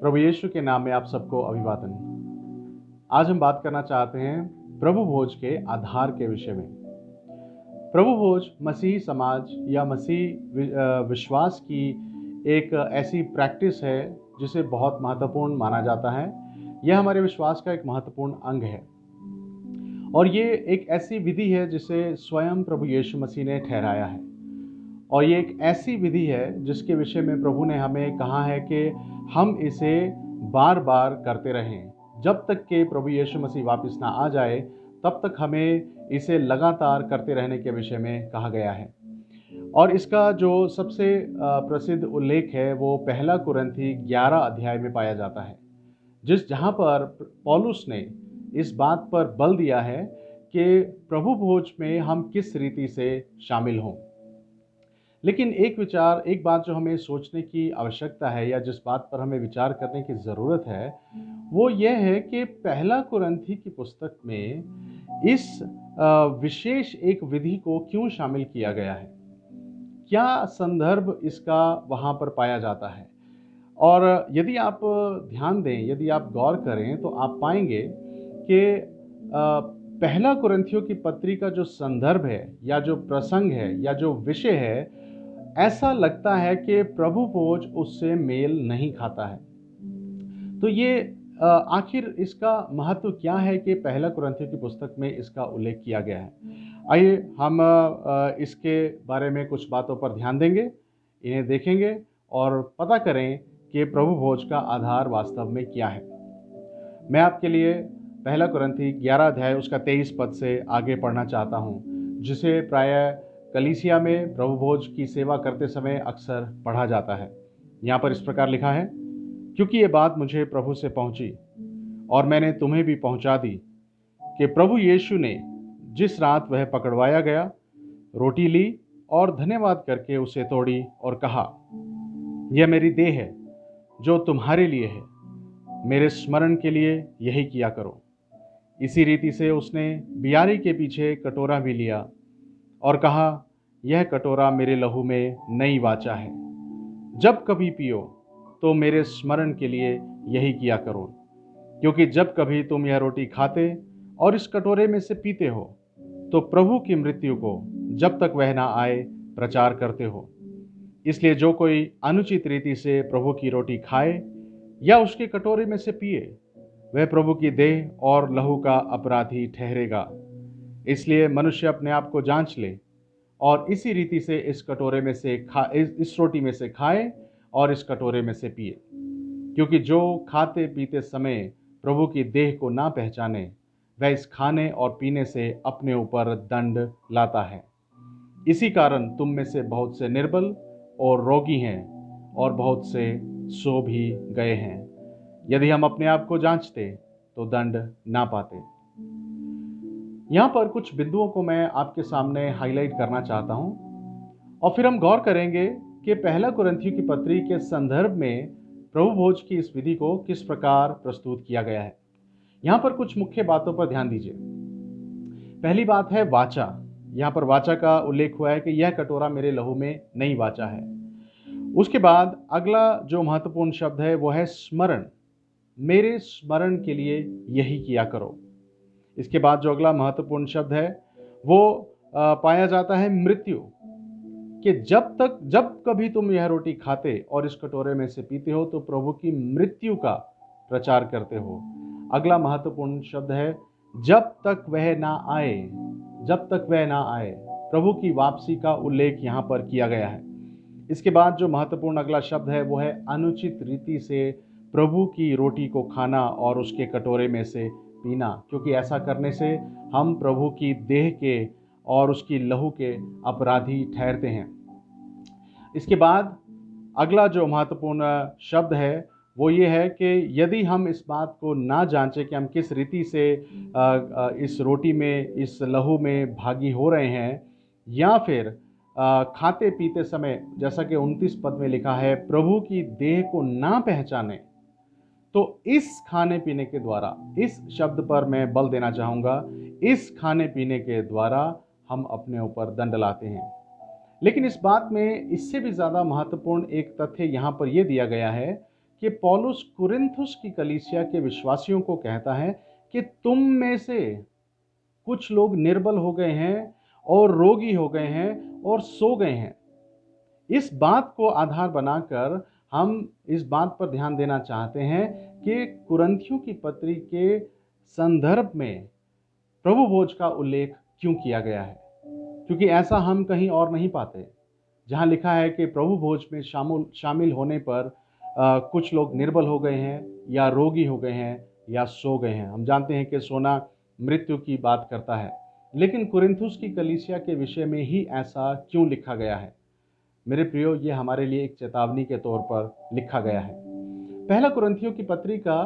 प्रभु यीशु के नाम में आप सबको अभिवादन। आज हम बात करना चाहते हैं प्रभु भोज के आधार के विषय में। प्रभु भोज मसीही समाज या विश्वास की एक ऐसी प्रैक्टिस है जिसे बहुत महत्वपूर्ण माना जाता है। यह हमारे विश्वास का एक महत्वपूर्ण अंग है और ये एक ऐसी विधि है जिसे स्वयं प्रभु यीशु मसीह ने ठहराया है। और ये एक ऐसी विधि है जिसके विषय में प्रभु ने हमें कहा है कि हम इसे बार बार करते रहें। जब तक कि प्रभु यीशु मसीह वापस ना आ जाए तब तक हमें इसे लगातार करते रहने के विषय में कहा गया है। और इसका जो सबसे प्रसिद्ध उल्लेख है वो पहला कुरिन्थी 11 अध्याय में पाया जाता है, जहाँ पर पौलुस ने इस बात पर बल दिया है कि प्रभु भोज में हम किस रीति से शामिल हों। लेकिन एक बात जो हमें सोचने की आवश्यकता है या जिस बात पर हमें विचार करने की ज़रूरत है वो ये है कि पहला कुरिन्थी की पुस्तक में इस विशेष एक विधि को क्यों शामिल किया गया है, क्या संदर्भ इसका वहाँ पर पाया जाता है। और यदि आप ध्यान दें, यदि आप गौर करें तो आप पाएंगे कि पहला कुरिन्थियों की पत्री का जो संदर्भ है या जो प्रसंग है या जो विषय है, ऐसा लगता है कि प्रभु भोज उससे मेल नहीं खाता है। तो ये आखिर इसका महत्व क्या है कि पहला कुरिन्थियों की पुस्तक में इसका उल्लेख किया गया है। आइए हम इसके बारे में कुछ बातों पर ध्यान देंगे, इन्हें देखेंगे और पता करें कि प्रभु भोज का आधार वास्तव में क्या है। मैं आपके लिए पहला कुरिन्थी 11 अध्याय उसका 23 पद से आगे पढ़ना चाहता हूँ, जिसे प्रायः कलीसिया में प्रभु भोज की सेवा करते समय अक्सर पढ़ा जाता है। यहाँ पर इस प्रकार लिखा है, क्योंकि ये बात मुझे प्रभु से पहुंची और मैंने तुम्हें भी पहुंचा दी कि प्रभु यीशु ने जिस रात वह पकड़वाया गया रोटी ली और धन्यवाद करके उसे तोड़ी और कहा, यह मेरी देह है जो तुम्हारे लिए है, मेरे स्मरण के लिए यही किया करो। इसी रीति से उसने बियारी के पीछे कटोरा भी लिया और कहा, यह कटोरा मेरे लहू में नई वाचा है। जब कभी पियो तो मेरे स्मरण के लिए यही किया करो। क्योंकि जब कभी तुम यह रोटी खाते और इस कटोरे में से पीते हो तो प्रभु की मृत्यु को जब तक वह ना आए प्रचार करते हो। इसलिए जो कोई अनुचित रीति से प्रभु की रोटी खाए या उसके कटोरे में से पिए, वह प्रभु की देह और लहू का अपराधी ठहरेगा। इसलिए मनुष्य अपने आप को जांच ले और इसी रीति से इस रोटी में से खाए और इस कटोरे में से पिए। क्योंकि जो खाते पीते समय प्रभु की देह को ना पहचाने, वह इस खाने और पीने से अपने ऊपर दंड लाता है। इसी कारण तुम में से बहुत से निर्बल और रोगी हैं और बहुत से सो भी गए हैं। यदि हम अपने आप को जांचते तो दंड ना पाते। यहाँ पर कुछ बिंदुओं को मैं आपके सामने हाईलाइट करना चाहता हूँ और फिर हम गौर करेंगे कि पहला कुरिन्थियों की पत्री के संदर्भ में प्रभु भोज की इस विधि को किस प्रकार प्रस्तुत किया गया है। यहाँ पर कुछ मुख्य बातों पर ध्यान दीजिए। पहली बात है वाचा। यहाँ पर वाचा का उल्लेख हुआ है कि यह कटोरा मेरे लहू में नई वाचा है। उसके बाद अगला जो महत्वपूर्ण शब्द है वो है स्मरण। मेरे स्मरण के लिए यही किया करो। इसके बाद जो अगला महत्वपूर्ण शब्द है वो पाया जाता है मृत्यु, कि जब कभी तुम यह रोटी खाते और इस कटोरे में से पीते हो तो प्रभु की मृत्यु का प्रचार करते हो। अगला महत्वपूर्ण शब्द है जब तक वह ना आए। जब तक वह ना आए, प्रभु की वापसी का उल्लेख यहाँ पर किया गया है। इसके बाद जो महत्वपूर्ण अगला शब्द है वो है अनुचित रीति से प्रभु की रोटी को खाना और उसके कटोरे में से पीना, क्योंकि ऐसा करने से हम प्रभु की देह के और उसकी लहू के अपराधी ठहरते हैं। इसके बाद अगला जो महत्वपूर्ण शब्द है वो ये है कि यदि हम इस बात को ना जांचें कि हम किस रीति से इस रोटी में, इस लहू में भागी हो रहे हैं, या फिर खाते पीते समय जैसा कि 29 पद में लिखा है प्रभु की देह को ना पहचाने, तो इस खाने पीने के द्वारा, इस शब्द पर मैं बल देना चाहूँगा, इस खाने पीने के द्वारा हम अपने ऊपर दंड लाते हैं। लेकिन इस बात में इससे भी ज़्यादा महत्वपूर्ण एक तथ्य यहाँ पर यह दिया गया है कि पौलुस कुरिन्थुस की कलीसिया के विश्वासियों को कहता है कि तुम में से कुछ लोग निर्बल हो गए हैं और रोगी हो गए हैं और सो गए हैं। इस बात को आधार बनाकर हम इस बात पर ध्यान देना चाहते हैं कि कुरिन्थियों की पत्री के संदर्भ में प्रभु भोज का उल्लेख क्यों किया गया है, क्योंकि ऐसा हम कहीं और नहीं पाते जहां लिखा है कि प्रभु भोज में शामिल होने पर कुछ लोग निर्बल हो गए हैं या रोगी हो गए हैं या सो गए हैं। हम जानते हैं कि सोना मृत्यु की बात करता है, लेकिन कुरिन्थुस की कलीसिया के विषय में ही ऐसा क्यों लिखा गया है? मेरे प्रियो, ये हमारे लिए एक चेतावनी के तौर पर लिखा गया है। पहला कुरिन्थियों की पत्री का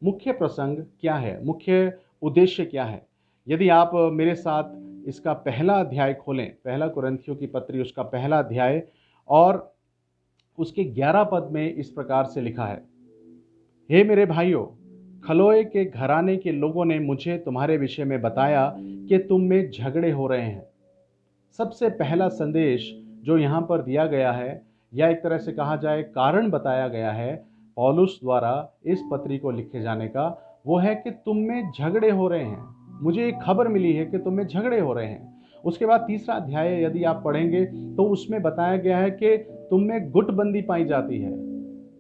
मुख्य प्रसंग क्या है, मुख्य उद्देश्य क्या है? यदि आप मेरे साथ इसका पहला अध्याय खोलें, पहला कुरिन्थियों की पत्री उसका पहला अध्याय और उसके 11 पद में इस प्रकार से लिखा है, हे मेरे भाइयों, खलोए के घराने के लोगों ने मुझे तुम्हारे विषय में बताया कि तुम में झगड़े हो रहे हैं। सबसे पहला संदेश जो यहाँ पर दिया गया है, या एक तरह से कहा जाए कारण बताया गया है पौलुस द्वारा इस पत्री को लिखे जाने का, वो है कि तुम में झगड़े हो रहे हैं। मुझे एक खबर मिली है कि तुम में झगड़े हो रहे हैं। उसके बाद तीसरा अध्याय यदि आप पढ़ेंगे तो उसमें बताया गया है कि तुम में गुटबंदी पाई जाती है,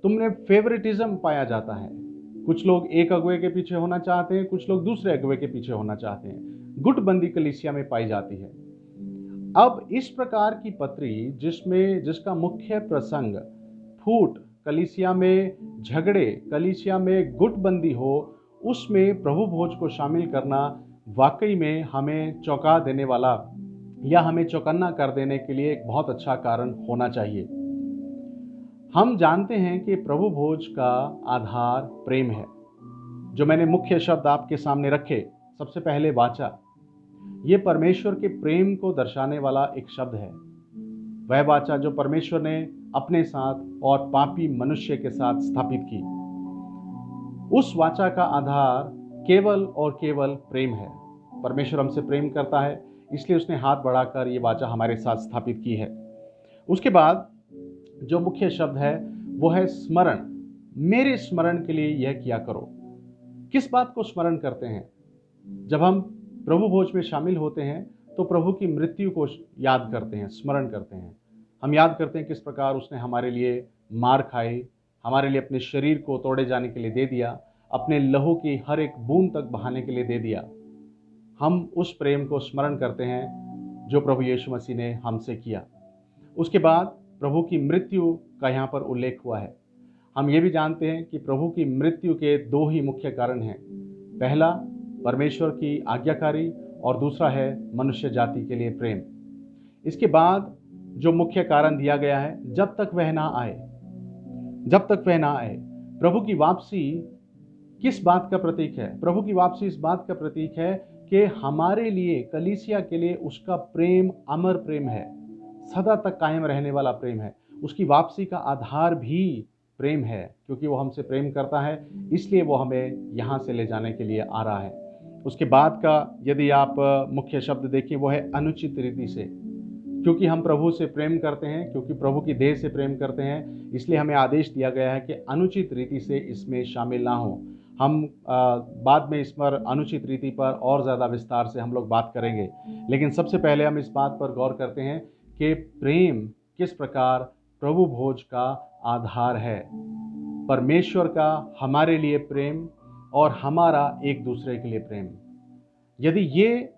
तुमने फेवरेटिज्म पाया जाता है। कुछ लोग एक अगुवे के पीछे होना चाहते हैं, कुछ लोग दूसरे अगुवे के पीछे होना चाहते हैं। गुटबंदी कलीसिया में पाई जाती है। अब इस प्रकार की पत्री जिसका मुख्य प्रसंग फूट, कलीसिया में झगड़े, कलीसिया में गुटबंदी हो, उसमें प्रभु भोज को शामिल करना वाकई में हमें चौंका देने वाला या हमें चौकन्ना कर देने के लिए एक बहुत अच्छा कारण होना चाहिए। हम जानते हैं कि प्रभु भोज का आधार प्रेम है। जो मैंने मुख्य शब्द आपके सामने रखे, सबसे पहले वाचा, ये परमेश्वर के प्रेम को दर्शाने वाला एक शब्द है। वह वाचा जो परमेश्वर ने अपने साथ और पापी मनुष्य के साथ स्थापित की, उस वाचा का आधार केवल और केवल प्रेम है। परमेश्वर हमसे प्रेम करता है, इसलिए उसने हाथ बढ़ाकर ये वाचा हमारे साथ स्थापित की है। उसके बाद जो मुख्य शब्द है वो है स्मरण। मेरे स्मरण के लिए यह किया करो। किस बात को स्मरण करते हैं? जब हम प्रभु भोज में शामिल होते हैं तो प्रभु की मृत्यु को याद करते हैं, स्मरण करते हैं। हम याद करते हैं किस प्रकार उसने हमारे लिए मार खाई, हमारे लिए अपने शरीर को तोड़े जाने के लिए दे दिया, अपने लहू की हर एक बूंद तक बहाने के लिए दे दिया। हम उस प्रेम को स्मरण करते हैं जो प्रभु यीशु मसीह ने हमसे किया। उसके बाद प्रभु की मृत्यु का यहाँ पर उल्लेख हुआ है। हम ये भी जानते हैं कि प्रभु की मृत्यु के दो ही मुख्य कारण हैं। पहला परमेश्वर की आज्ञाकारी और दूसरा है मनुष्य जाति के लिए प्रेम। इसके बाद जो मुख्य कारण दिया गया है, जब तक वह ना आए, जब तक वह ना आए। प्रभु की वापसी किस बात का प्रतीक है? प्रभु की वापसी इस बात का प्रतीक है कि हमारे लिए, कलीसिया के लिए उसका प्रेम अमर प्रेम है, सदा तक कायम रहने वाला प्रेम है। उसकी वापसी का आधार भी प्रेम है, क्योंकि वो हमसे प्रेम करता है, इसलिए वो हमें यहाँ से ले जाने के लिए आ रहा है। उसके बाद का यदि आप मुख्य शब्द देखिए, वो है अनुचित रीति से। क्योंकि हम प्रभु से प्रेम करते हैं, क्योंकि प्रभु की देह से प्रेम करते हैं, इसलिए हमें आदेश दिया गया है कि अनुचित रीति से इसमें शामिल ना हो। हम बाद में इस पर अनुचित रीति पर और ज़्यादा विस्तार से हम लोग बात करेंगे, लेकिन सबसे पहले हम इस बात पर गौर करते हैं कि प्रेम किस प्रकार प्रभु भोज का आधार है। परमेश्वर का हमारे लिए प्रेम और हमारा एक दूसरे के लिए प्रेम। यदि ये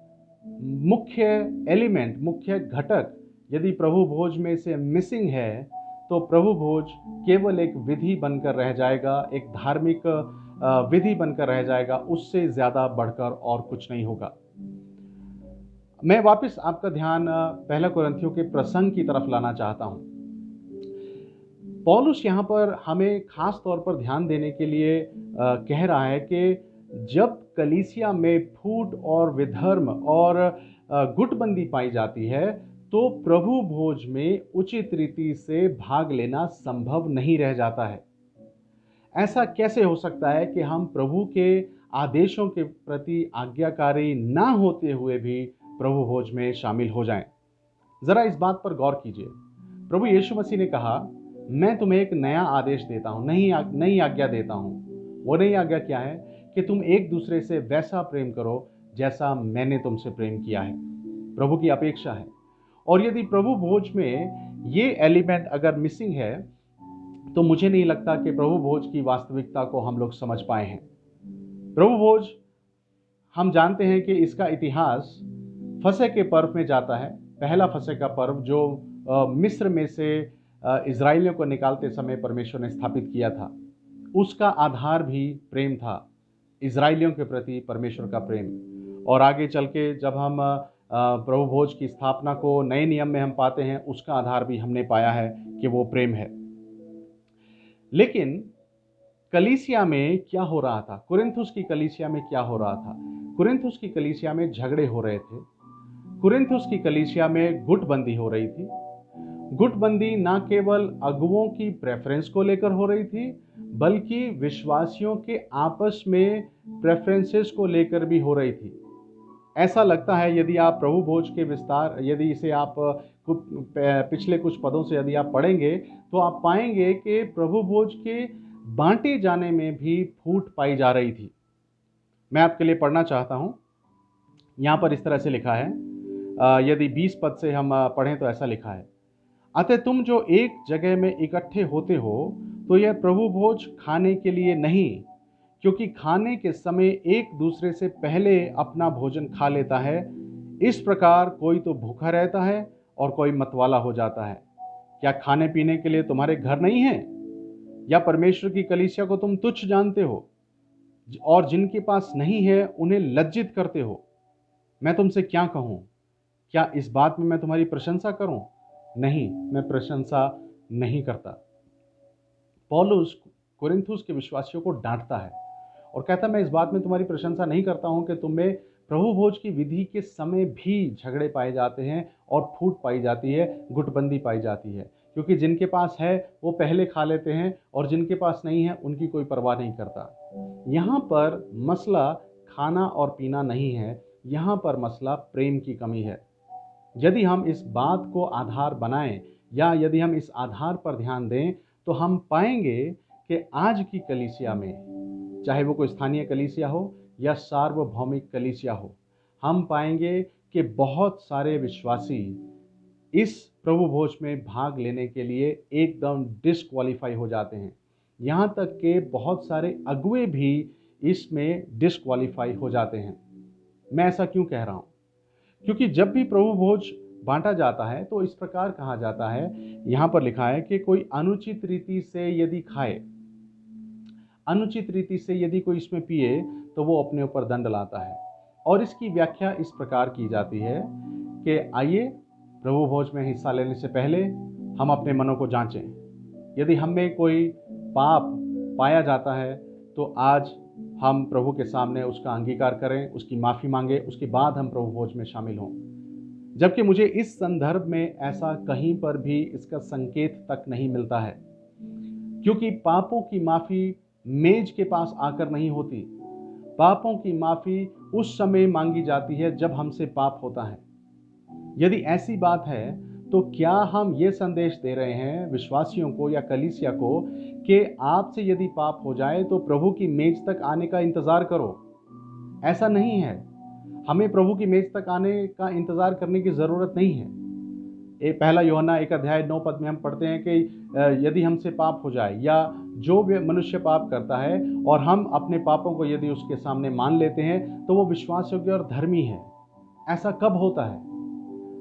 मुख्य एलिमेंट, मुख्य घटक यदि प्रभु भोज में से मिसिंग है, तो प्रभु भोज केवल एक विधि बनकर रह जाएगा, एक धार्मिक विधि बनकर रह जाएगा, उससे ज़्यादा बढ़कर और कुछ नहीं होगा। मैं वापस आपका ध्यान पहला कुरिन्थियों के प्रसंग की तरफ लाना चाहता हूँ। पौलुस यहाँ पर हमें खास तौर पर ध्यान देने के लिए कह रहा है कि जब कलीसिया में फूट और विधर्म और गुटबंदी पाई जाती है, तो प्रभु भोज में उचित रीति से भाग लेना संभव नहीं रह जाता है। ऐसा कैसे हो सकता है कि हम प्रभु के आदेशों के प्रति आज्ञाकारी ना होते हुए भी प्रभु भोज में शामिल हो जाएं? जरा इस बात पर गौर कीजिए। प्रभु यीशु मसीह ने कहा मैं तुम्हें एक नया आदेश देता हूँ, नई आज्ञा देता हूँ। वो नई आज्ञा क्या है? कि तुम एक दूसरे से वैसा प्रेम करो जैसा मैंने तुमसे प्रेम किया है। प्रभु की अपेक्षा है। और यदि प्रभु भोज में ये एलिमेंट अगर मिसिंग है, तो मुझे नहीं लगता कि प्रभु भोज की वास्तविकता को हम लोग समझ पाए हैं। प्रभु भोज, हम जानते हैं कि इसका इतिहास फसह के पर्व में जाता है। पहला फसह का पर्व जो मिस्र में से इजराइलियों को निकालते समय परमेश्वर ने स्थापित किया था, उसका आधार भी प्रेम था, इजराइलियों के प्रति परमेश्वर का प्रेम। और आगे चल के जब हम प्रभु भोज की स्थापना को नए नियम में हम पाते हैं, उसका आधार भी हमने पाया है कि वो प्रेम है। लेकिन कलीसिया में क्या हो रहा था? कुरिन्थुस की कलीसिया में क्या हो रहा था? कुरिन्थुस की कलीसिया में झगड़े हो रहे थे। कुरिन्थुस की कलीसिया में गुटबंदी हो रही थी। गुटबंदी ना केवल अगुओं की प्रेफरेंस को लेकर हो रही थी, बल्कि विश्वासियों के आपस में प्रेफरेंसेस को लेकर भी हो रही थी। ऐसा लगता है, यदि आप प्रभु भोज के विस्तार, यदि इसे आप पिछले कुछ पदों से यदि आप पढ़ेंगे, तो आप पाएंगे कि प्रभु भोज के बांटे जाने में भी फूट पाई जा रही थी। मैं आपके लिए पढ़ना चाहता हूं। यहां पर इस तरह से लिखा है, यदि 20 पद से हम पढ़ें तो ऐसा लिखा है, अतः तुम जो एक जगह में इकट्ठे होते हो, तो यह प्रभु भोज खाने के लिए नहीं, क्योंकि खाने के समय एक दूसरे से पहले अपना भोजन खा लेता है। इस प्रकार कोई तो भूखा रहता है और कोई मतवाला हो जाता है। क्या खाने पीने के लिए तुम्हारे घर नहीं है? या परमेश्वर की कलीसिया को तुम तुच्छ जानते हो और जिनके पास नहीं है उन्हें लज्जित करते हो? मैं तुमसे क्या कहूं? क्या इस बात में मैं तुम्हारी प्रशंसा करूं? नहीं, मैं प्रशंसा नहीं करता। पौलुस कुरिन्थुस के विश्वासियों को डांटता है और कहता है, मैं इस बात में तुम्हारी प्रशंसा नहीं करता हूं कि तुम्हें प्रभु भोज की विधि के समय भी झगड़े पाए जाते हैं और फूट पाई जाती है, गुटबंदी पाई जाती है। क्योंकि जिनके पास है वो पहले खा लेते हैं और जिनके पास नहीं है उनकी कोई परवाह नहीं करता। यहाँ पर मसला खाना और पीना नहीं है, यहाँ पर मसला प्रेम की कमी है। यदि हम इस बात को आधार बनाएं या यदि हम इस आधार पर ध्यान दें, तो हम पाएंगे कि आज की कलीसिया में, चाहे वो कोई स्थानीय कलीसिया हो या सार्वभौमिक कलीसिया हो, हम पाएंगे कि बहुत सारे विश्वासी इस प्रभु भोज में भाग लेने के लिए एकदम डिस्क्वालीफाई हो जाते हैं। यहाँ तक कि बहुत सारे अगुए भी इसमें डिस्क्वालीफाई हो जाते हैं। मैं ऐसा क्यों कह रहा हूँ? क्योंकि जब भी प्रभु भोज बांटा जाता है तो इस प्रकार कहा जाता है, यहाँ पर लिखा है कि कोई अनुचित रीति से यदि खाए, अनुचित रीति से यदि कोई इसमें पिए, तो वो अपने ऊपर दंड लाता है। और इसकी व्याख्या इस प्रकार की जाती है कि आइए प्रभु भोज में हिस्सा लेने से पहले हम अपने मनों को जांचें। यदि हम में कोई पाप पाया जाता है तो आज हम प्रभु के सामने उसका अंगीकार करें, उसकी माफ़ी मांगे, उसके बाद हम प्रभु भोज में शामिल हों। जबकि मुझे इस संदर्भ में ऐसा कहीं पर भी इसका संकेत तक नहीं मिलता है, क्योंकि पापों की माफ़ी मेज के पास आकर नहीं होती। पापों की माफ़ी उस समय मांगी जाती है जब हमसे पाप होता है। यदि ऐसी बात है तो क्या हम ये संदेश दे रहे हैं विश्वासियों को या कलीसिया को कि आपसे यदि पाप हो जाए तो प्रभु की मेज तक आने का इंतज़ार करो? ऐसा नहीं है। हमें प्रभु की मेज तक आने का इंतज़ार करने की ज़रूरत नहीं है। पहला यूहन्ना 1:9 में हम पढ़ते हैं कि यदि हमसे पाप हो जाए या जो भी मनुष्य पाप करता है और हम अपने पापों को यदि उसके सामने मान लेते हैं, तो वो विश्वास योग्य और धर्मी है। ऐसा कब होता है?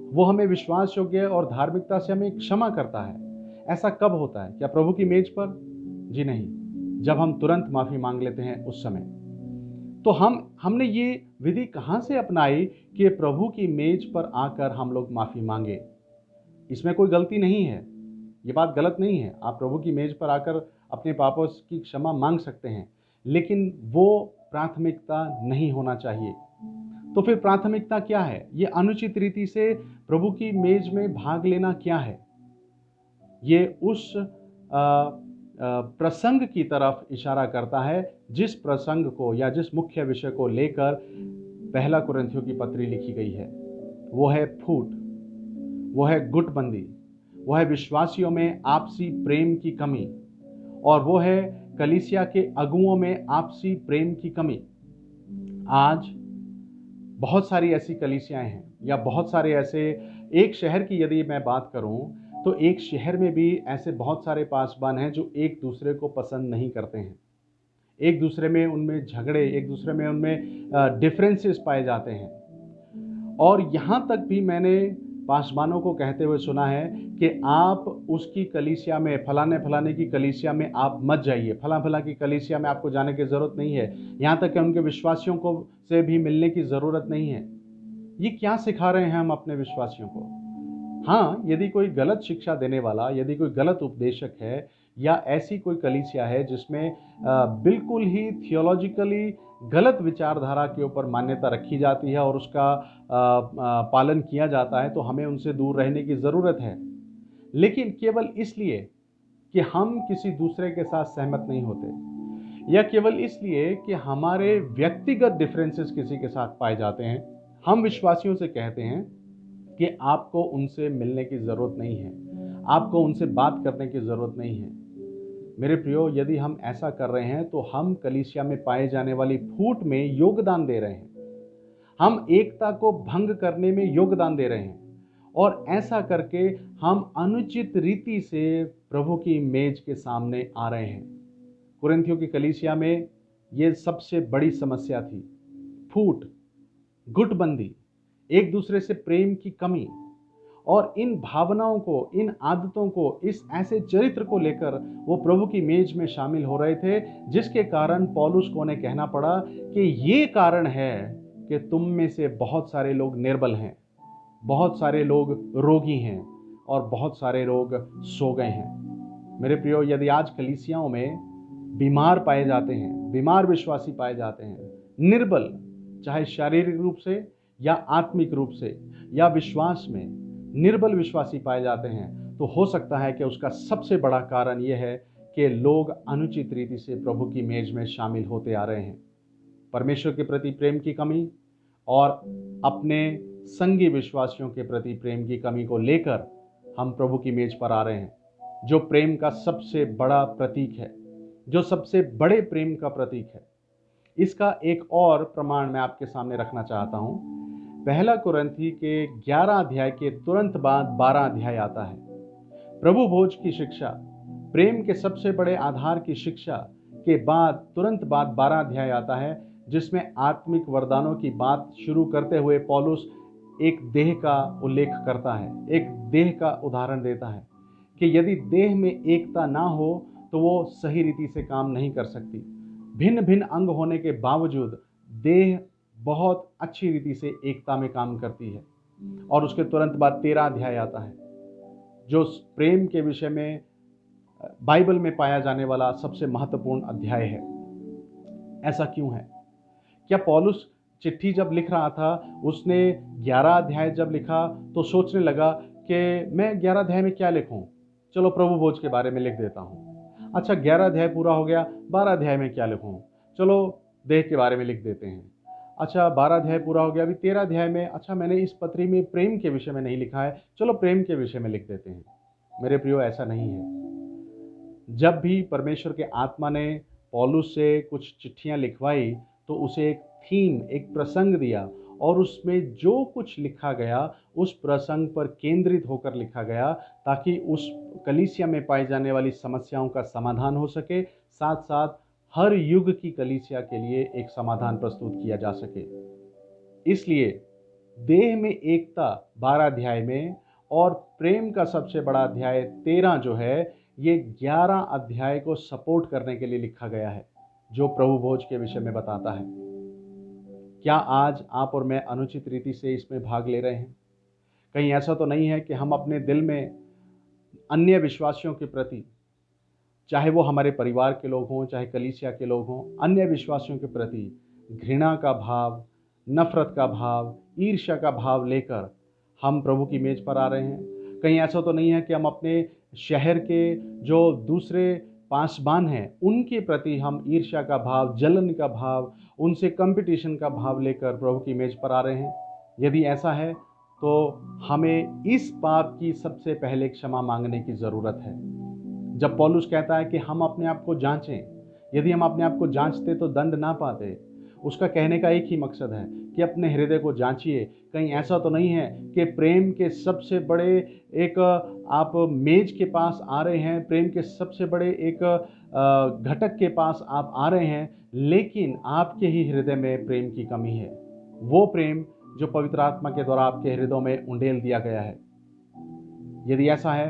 वो हमें विश्वास योग्य और धार्मिकता से हमें क्षमा करता है। ऐसा कब होता है? क्या प्रभु की मेज पर? जी नहीं, जब हम तुरंत माफ़ी मांग लेते हैं उस समय। तो हमने ये विधि कहाँ से अपनाई कि प्रभु की मेज पर आकर हम लोग माफ़ी मांगे? इसमें कोई गलती नहीं है, ये बात गलत नहीं है। आप प्रभु की मेज पर आकर अपने पापों की क्षमा मांग सकते हैं, लेकिन वो प्राथमिकता नहीं होना चाहिए। तो फिर प्राथमिकता क्या है? ये अनुचित रीति से प्रभु की मेज में भाग लेना क्या है? ये उस प्रसंग की तरफ इशारा करता है जिस प्रसंग को या जिस मुख्य विषय को लेकर पहला कुरिन्थियों की पत्री लिखी गई है। वो है फूट, वो है गुटबंदी, वो है विश्वासियों में आपसी प्रेम की कमी, और वो है कलीसिया के अगुओं में आपसी प्रेम की कमी। आज बहुत सारी ऐसी कलीसियाएं हैं, या बहुत सारे ऐसे, एक शहर की यदि मैं बात करूं तो एक शहर में भी ऐसे बहुत सारे पासबान हैं जो एक दूसरे को पसंद नहीं करते हैं। एक दूसरे में उनमें झगड़े, एक दूसरे में उनमें डिफरेंसेस पाए जाते हैं। और यहाँ तक भी मैंने पासबानों को कहते हुए सुना है कि आप उसकी कलीसिया में, फलाने फलाने की कलीसिया में आप मत जाइए, फला फला की कलीसिया में आपको जाने की ज़रूरत नहीं है, यहाँ तक कि उनके विश्वासियों को से भी मिलने की ज़रूरत नहीं है। ये क्या सिखा रहे हैं हम अपने विश्वासियों को? हाँ, यदि कोई गलत शिक्षा देने वाला, यदि कोई गलत उपदेशक है, या ऐसी कोई कलीसिया है जिसमें बिल्कुल ही थियोलॉजिकली गलत विचारधारा के ऊपर मान्यता रखी जाती है और उसका पालन किया जाता है, तो हमें उनसे दूर रहने की ज़रूरत है। लेकिन केवल इसलिए कि हम किसी दूसरे के साथ सहमत नहीं होते, या केवल इसलिए कि हमारे व्यक्तिगत डिफरेंसेस किसी के साथ पाए जाते हैं, हम विश्वासियों से कहते हैं कि आपको उनसे मिलने की ज़रूरत नहीं है, आपको उनसे बात करने की ज़रूरत नहीं है। मेरे प्रियो, यदि हम ऐसा कर रहे हैं तो हम कलीसिया में पाए जाने वाली फूट में योगदान दे रहे हैं, हम एकता को भंग करने में योगदान दे रहे हैं, और ऐसा करके हम अनुचित रीति से प्रभु की मेज के सामने आ रहे हैं। कुरिन्थियों की कलीसिया में ये सबसे बड़ी समस्या थी, फूट, गुटबंदी, एक दूसरे से प्रेम की कमी, और इन भावनाओं को, इन आदतों को, इस ऐसे चरित्र को लेकर वो प्रभु की मेज में शामिल हो रहे थे, जिसके कारण पौलुस को उन्हें कहना पड़ा कि ये कारण है कि तुम में से बहुत सारे लोग निर्बल हैं, बहुत सारे लोग रोगी हैं, और बहुत सारे लोग सो गए हैं। मेरे प्रियो, यदि आज कलीसियाओं में बीमार पाए जाते हैं, बीमार विश्वासी पाए जाते हैं, निर्बल, चाहे शारीरिक रूप से या आत्मिक रूप से, या विश्वास में निर्बल विश्वासी पाए जाते हैं, तो हो सकता है कि उसका सबसे बड़ा कारण यह है कि लोग अनुचित रीति से प्रभु की मेज में शामिल होते आ रहे हैं। परमेश्वर के प्रति प्रेम की कमी और अपने संगी विश्वासियों के प्रति प्रेम की कमी को लेकर हम प्रभु की मेज पर आ रहे हैं, जो प्रेम का सबसे बड़ा प्रतीक है, जो सबसे बड़े प्रेम का प्रतीक है। इसका एक और प्रमाण मैं आपके सामने रखना चाहता हूं। पहला कुरिन्थी के 11 अध्याय के तुरंत बाद 12 अध्याय आता है। प्रभु भोज की शिक्षा, प्रेम के सबसे बड़े आधार की शिक्षा के बाद तुरंत बाद 12 अध्याय आता है, जिसमें आत्मिक वरदानों की बात शुरू करते हुए पौलुस एक देह का उल्लेख करता है, एक देह का उदाहरण देता है कि यदि देह में एकता ना हो तो वो सही रीति से काम नहीं कर सकती। भिन्न भिन्न अंग होने के बावजूद देह बहुत अच्छी रीति से एकता में काम करती है। और उसके तुरंत बाद 13 अध्याय आता है, जो प्रेम के विषय में बाइबल में पाया जाने वाला सबसे महत्वपूर्ण अध्याय है। ऐसा क्यों है? क्या पौलुस चिट्ठी जब लिख रहा था, उसने 11 अध्याय जब लिखा तो सोचने लगा कि मैं 11 अध्याय में क्या लिखूं, चलो प्रभु भोज के बारे में लिख देता हूं। अच्छा, 11 अध्याय पूरा हो गया, 12 अध्याय में क्या लिखूं, चलो देह के बारे में लिख देते हैं। अच्छा, 12 अध्याय पूरा हो गया, अभी 13 अध्याय में, अच्छा मैंने इस पत्री में प्रेम के विषय में नहीं लिखा है, चलो प्रेम के विषय में लिख देते हैं। मेरे प्रियो, ऐसा नहीं है। जब भी परमेश्वर के आत्मा ने पौलुस से कुछ चिट्ठियां लिखवाई तो उसे एक थीम, एक प्रसंग दिया, और उसमें जो कुछ लिखा गया उस प्रसंग पर केंद्रित होकर लिखा गया, ताकि उस कलीसिया में पाई जाने वाली समस्याओं का समाधान हो सके, साथ साथ हर युग की कलीसिया के लिए एक समाधान प्रस्तुत किया जा सके। इसलिए देह में एकता 12 अध्याय में, और प्रेम का सबसे बड़ा अध्याय 13 जो है, ये 11 अध्याय को सपोर्ट करने के लिए लिखा गया है, जो प्रभु भोज के विषय में बताता है। क्या आज आप और मैं अनुचित रीति से इसमें भाग ले रहे हैं? कहीं ऐसा तो नहीं है कि हम अपने दिल में अन्य विश्वासियों के प्रति, चाहे वो हमारे परिवार के लोग हों, चाहे कलीसिया के लोग हों, अन्य विश्वासियों के प्रति घृणा का भाव, नफरत का भाव, ईर्ष्या का भाव लेकर हम प्रभु की मेज पर आ रहे हैं? कहीं ऐसा तो नहीं है कि हम अपने शहर के जो दूसरे पासबान हैं उनके प्रति हम ईर्ष्या का भाव, जलन का भाव, उनसे कंपटीशन का भाव लेकर प्रभु की मेज पर आ रहे हैं? यदि ऐसा है तो हमें इस पाप की सबसे पहले क्षमा मांगने की ज़रूरत है। जब पौलुस कहता है कि हम अपने आप को जांचें, यदि हम अपने आप को जांचते तो दंड ना पाते। उसका कहने का एक ही मकसद है कि अपने हृदय को जांचिए, कहीं ऐसा तो नहीं है कि प्रेम के सबसे बड़े एक आप मेज के पास आ रहे हैं, प्रेम के सबसे बड़े एक घटक के पास आप आ रहे हैं, लेकिन आपके ही हृदय में प्रेम की कमी है। वो प्रेम जो पवित्र आत्मा के द्वारा आपके हृदय में उंडेल दिया गया है। यदि ऐसा है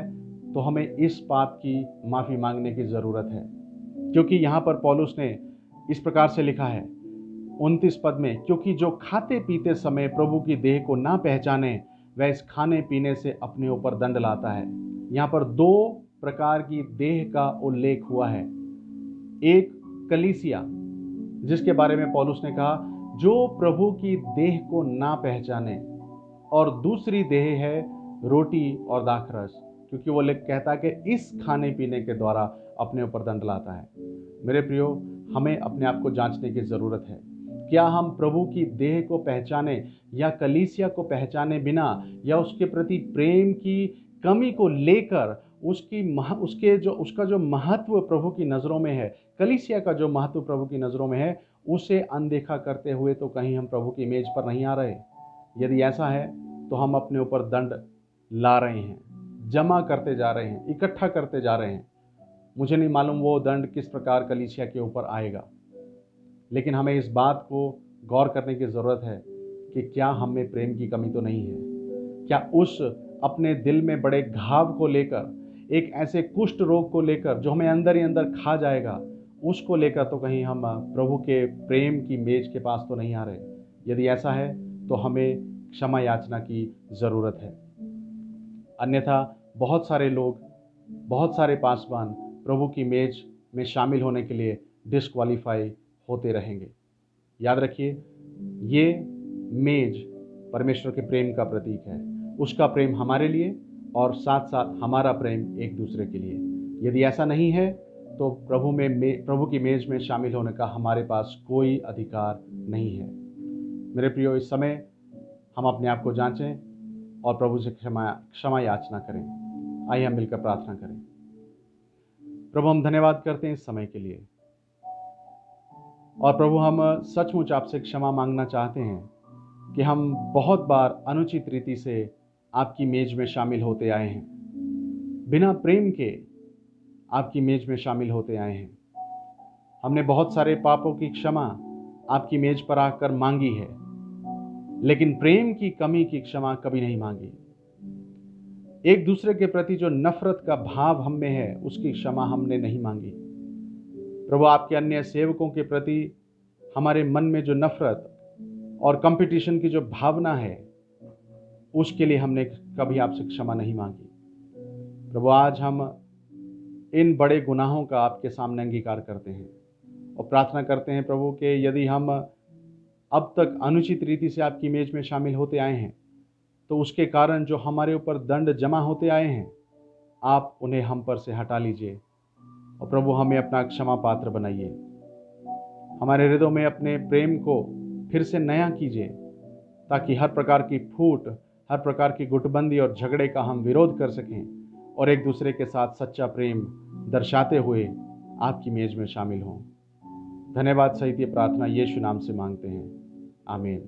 तो हमें इस पाप की माफ़ी मांगने की ज़रूरत है, क्योंकि यहाँ पर पौलुस ने इस प्रकार से लिखा है 29 पद में, क्योंकि जो खाते पीते समय प्रभु की देह को ना पहचाने वह इस खाने पीने से अपने ऊपर दंड लाता है। यहाँ पर दो प्रकार की देह का उल्लेख हुआ है। एक कलीसिया, जिसके बारे में पौलुस ने कहा जो प्रभु की देह को ना पहचाने, और दूसरी देह है रोटी और दाखरस, क्योंकि वो कहता है कि इस खाने पीने के द्वारा अपने ऊपर दंड लाता है। मेरे प्रियो, हमें अपने आप को जांचने की ज़रूरत है। क्या हम प्रभु की देह को पहचाने या कलीसिया को पहचाने बिना, या उसके प्रति प्रेम की कमी को लेकर उसका जो महत्व प्रभु की नज़रों में है, कलीसिया का जो महत्व प्रभु की नज़रों में है, उसे अनदेखा करते हुए तो कहीं हम प्रभु की मेज पर नहीं आ रहे? यदि ऐसा है तो हम अपने ऊपर दंड ला रहे हैं, जमा करते जा रहे हैं, इकट्ठा करते जा रहे हैं। मुझे नहीं मालूम वो दंड किस प्रकार कलीसिया के ऊपर आएगा, लेकिन हमें इस बात को गौर करने की ज़रूरत है कि क्या हम में प्रेम की कमी तो नहीं है। क्या उस अपने दिल में बड़े घाव को लेकर, एक ऐसे कुष्ठ रोग को लेकर जो हमें अंदर ही अंदर खा जाएगा, उसको लेकर तो कहीं हम प्रभु के प्रेम की मेज के पास तो नहीं आ रहे? यदि ऐसा है तो हमें क्षमा याचना की ज़रूरत है। अन्यथा बहुत सारे लोग, बहुत सारे पासवान प्रभु की मेज में शामिल होने के लिए डिस्क्वालीफाई होते रहेंगे। याद रखिए, ये मेज परमेश्वर के प्रेम का प्रतीक है, उसका प्रेम हमारे लिए और साथ साथ हमारा प्रेम एक दूसरे के लिए। यदि ऐसा नहीं है तो प्रभु की मेज में शामिल होने का हमारे पास कोई अधिकार नहीं है। मेरे प्रियो, इस समय हम अपने आप को जांचें और प्रभु से क्षमा याचना करें। आइए हम मिलकर प्रार्थना करें। प्रभु, हम धन्यवाद करते हैं इस समय के लिए, और प्रभु हम सचमुच आपसे क्षमा मांगना चाहते हैं कि हम बहुत बार अनुचित रीति से आपकी मेज में शामिल होते आए हैं, बिना प्रेम के आपकी मेज में शामिल होते आए हैं। हमने बहुत सारे पापों की क्षमा आपकी मेज पर आकर मांगी है, लेकिन प्रेम की कमी की क्षमा कभी नहीं मांगी। एक दूसरे के प्रति जो नफरत का भाव हम में है, उसकी क्षमा हमने नहीं मांगी। प्रभु, आपके अन्य सेवकों के प्रति हमारे मन में जो नफरत और कंपटीशन की जो भावना है, उसके लिए हमने कभी आपसे क्षमा नहीं मांगी। प्रभु, आज हम इन बड़े गुनाहों का आपके सामने अंगीकार करते हैं और प्रार्थना करते हैं प्रभु कि यदि हम अब तक अनुचित रीति से आपकी मेज में शामिल होते आए हैं, तो उसके कारण जो हमारे ऊपर दंड जमा होते आए हैं, आप उन्हें हम पर से हटा लीजिए। और प्रभु, हमें अपना क्षमा पात्र बनाइए, हमारे हृदयों में अपने प्रेम को फिर से नया कीजिए, ताकि हर प्रकार की फूट, हर प्रकार की गुटबंदी और झगड़े का हम विरोध कर सकें और एक दूसरे के साथ सच्चा प्रेम दर्शाते हुए आपकी मेज में शामिल हों। धन्यवाद सहित ये प्रार्थना यीशु नाम से मांगते हैं, आमीन।